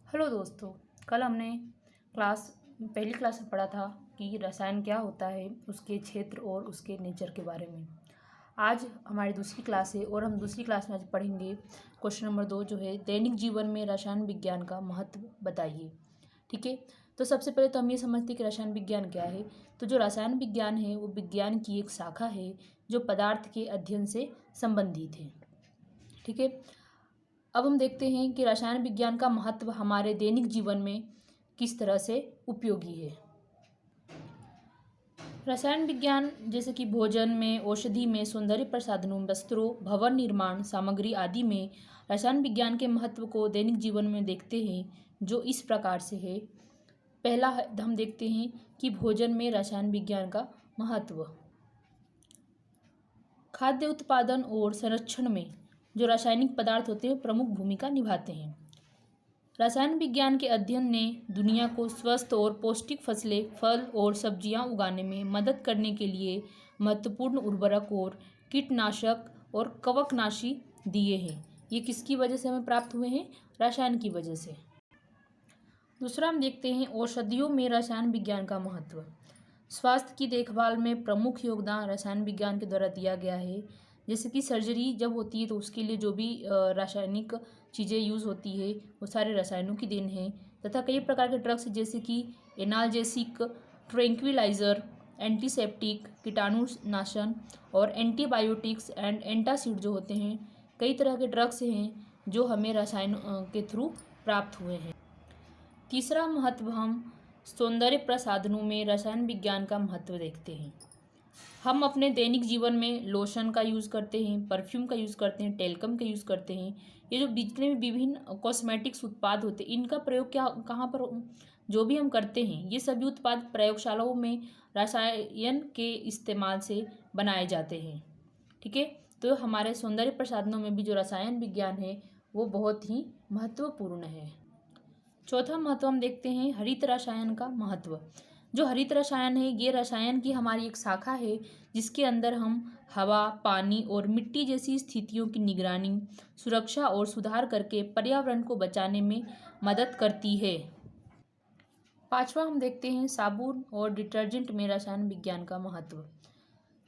Hello दोस्तों। कल हमने पहली क्लास में पढ़ा था कि रसायन क्या होता है, उसके क्षेत्र और उसके नेचर के बारे में। आज हमारी दूसरी क्लास है और हम दूसरी क्लास में आज पढ़ेंगे क्वेश्चन नंबर 2 जो है दैनिक जीवन में रसायन विज्ञान का महत्व बताइए। ठीक है, तो सबसे पहले तो हम ये समझते हैं कि रसायन विज्ञान क्या है। तो जो रसायन विज्ञान है वो विज्ञान की एक शाखा है जो पदार्थ के अध्ययन से संबंधित है। ठीक है, अब हम देखते हैं कि रसायन विज्ञान का महत्व हमारे दैनिक जीवन में किस तरह से उपयोगी है। रसायन विज्ञान जैसे कि भोजन में, औषधि में, सौंदर्य प्रसाधनों, वस्त्रों, भवन निर्माण सामग्री आदि में रसायन विज्ञान के महत्व को दैनिक जीवन में देखते हैं, जो इस प्रकार से है। पहला हम देखते हैं कि भोजन में रसायन विज्ञान का महत्व। खाद्य उत्पादन और संरक्षण में जो रासायनिक पदार्थ होते हैं प्रमुख भूमिका निभाते हैं। रसायन विज्ञान के अध्ययन ने दुनिया को स्वस्थ और पौष्टिक फसलें, फल और सब्जियां उगाने में मदद करने के लिए महत्वपूर्ण उर्वरक और कीटनाशक और कवकनाशी दिए हैं। ये किसकी वजह से हमें प्राप्त हुए हैं? रसायन की वजह से। दूसरा हम देखते हैं औषधियों में रसायन विज्ञान का महत्व। स्वास्थ्य की देखभाल में प्रमुख योगदान रसायन विज्ञान के द्वारा दिया गया है। जैसे कि सर्जरी जब होती है तो उसके लिए जो भी रासायनिक चीज़ें यूज़ होती है वो सारे रसायनों की देन है। तथा कई प्रकार के ड्रग्स जैसे कि एनाल्जेसिक, ट्रैंक्विलाइजर, एंटीसेप्टिक, कीटाणुनाशन और एंटीबायोटिक्स एंड एंटासिड जो होते हैं, कई तरह के ड्रग्स हैं जो हमें रसायन के थ्रू प्राप्त हुए हैं। तीसरा महत्व हम सौंदर्य प्रसाधनों में रसायन विज्ञान का महत्व देखते हैं। हम अपने दैनिक जीवन में लोशन का यूज़ करते हैं, परफ्यूम का यूज़ करते हैं, टेल्कम का यूज़ करते हैं। ये जो जितने भी विभिन्न कॉस्मेटिक्स उत्पाद होते हैं इनका प्रयोग कहाँ पर जो भी हम करते हैं ये सभी उत्पाद प्रयोगशालाओं में रसायन के इस्तेमाल से बनाए जाते हैं। ठीक है, तो हमारे सौंदर्य प्रसाधनों में भी जो रसायन विज्ञान है वो बहुत ही महत्वपूर्ण है। चौथा महत्व हम देखते हैं हरित रसायन का महत्व। जो हरित रसायन है ये रसायन की हमारी एक शाखा है जिसके अंदर हम हवा, पानी और मिट्टी जैसी स्थितियों की निगरानी, सुरक्षा और सुधार करके पर्यावरण को बचाने में मदद करती है। पांचवा हम देखते हैं साबुन और डिटर्जेंट में रसायन विज्ञान का महत्व।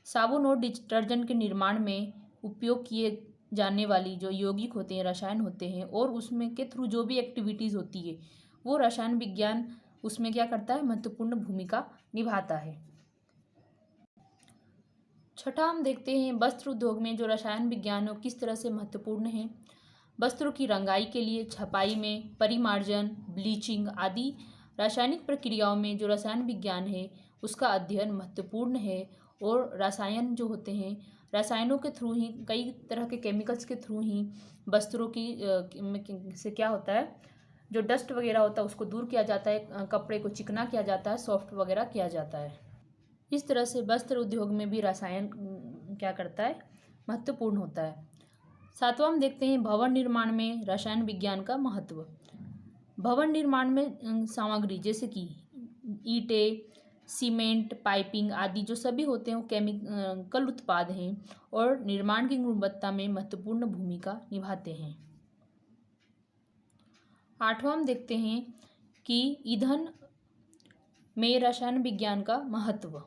साबुन और डिटर्जेंट के निर्माण में उपयोग किए जाने वाली जो यौगिक होते हैं, रसायन होते हैं और उसमें के थ्रू जो भी एक्टिविटीज़ होती है वो रसायन विज्ञान उसमें क्या करता है? महत्वपूर्ण भूमिका निभाता है। छठा हम देखते हैं वस्त्र उद्योग में जो रसायन विज्ञान है किस तरह से महत्वपूर्ण है। वस्त्रों की रंगाई के लिए छपाई में परिमार्जन, ब्लीचिंग आदि रासायनिक प्रक्रियाओं में जो रसायन विज्ञान है उसका अध्ययन महत्वपूर्ण है। और रसायन जो होते हैं, रसायनों के थ्रू ही, कई तरह के केमिकल्स के थ्रू ही वस्त्रों की से क्या होता है, जो डस्ट वगैरह होता है उसको दूर किया जाता है, कपड़े को चिकना किया जाता है, सॉफ्ट वगैरह किया जाता है। इस तरह से वस्त्र उद्योग में भी रसायन क्या करता है? महत्वपूर्ण होता है। सातवां हम देखते हैं भवन निर्माण में रसायन विज्ञान का महत्व। भवन निर्माण में सामग्री जैसे कि ईंटें, सीमेंट, पाइपिंग आदि जो सभी होते हैं वो केमिकल उत्पाद हैं और निर्माण की गुणवत्ता में महत्वपूर्ण भूमिका निभाते हैं। आठवां हम देखते हैं कि ईंधन में रसायन विज्ञान का महत्व।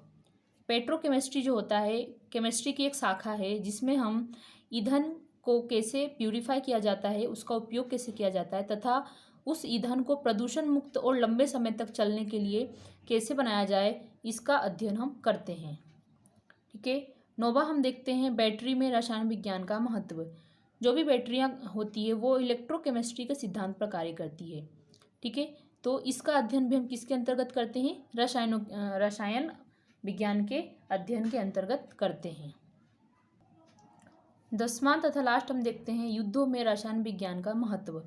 पेट्रोकेमिस्ट्री जो होता है केमिस्ट्री की एक शाखा है जिसमें हम ईंधन को कैसे प्यूरिफाई किया जाता है, उसका उपयोग कैसे किया जाता है तथा उस ईंधन को प्रदूषण मुक्त और लंबे समय तक चलने के लिए कैसे बनाया जाए, इसका अध्ययन हम करते हैं। ठीक है, नौवां हम देखते हैं बैटरी में रसायन विज्ञान का महत्व। जो भी बैटरियां होती है वो इलेक्ट्रोकेमिस्ट्री के सिद्धांत पर कार्य करती है। ठीक है, तो इसका अध्ययन भी हम किसके अंतर्गत करते हैं? रसायन विज्ञान के अध्ययन के अंतर्गत करते हैं। 10वां तथा लास्ट हम देखते हैं युद्धों में रसायन विज्ञान का महत्व।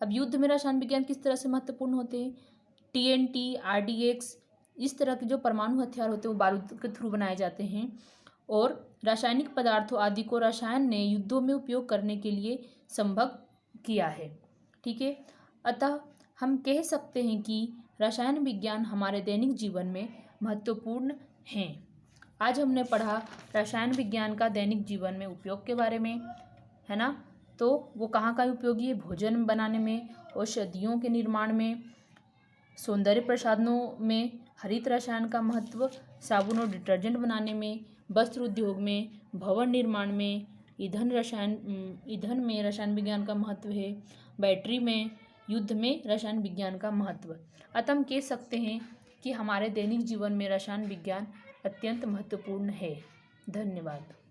अब युद्ध में रसायन विज्ञान किस तरह से महत्वपूर्ण होते हैं? TNT, RDX इस तरह के जो परमाणु हथियार होते हैं वो बारूद के थ्रू बनाए जाते हैं और रासायनिक पदार्थों आदि को रसायन ने युद्धों में उपयोग करने के लिए संभव किया है। ठीक है, अतः हम कह सकते हैं कि रसायन विज्ञान हमारे दैनिक जीवन में महत्वपूर्ण हैं। आज हमने पढ़ा रसायन विज्ञान का दैनिक जीवन में उपयोग के बारे में, है ना। तो वो कहाँ कहाँ उपयोगी है? भोजन बनाने में, औषधियों के निर्माण में, सौंदर्य प्रसाधनों में, हरित रसायन का महत्व, साबुन और डिटर्जेंट बनाने में, वस्त्र उद्योग में, भवन निर्माण में, ईंधन में रसायन विज्ञान का महत्व है, बैटरी में, युद्ध में रसायन विज्ञान का महत्व। अतः हम कह सकते हैं कि हमारे दैनिक जीवन में रसायन विज्ञान अत्यंत महत्वपूर्ण है। धन्यवाद।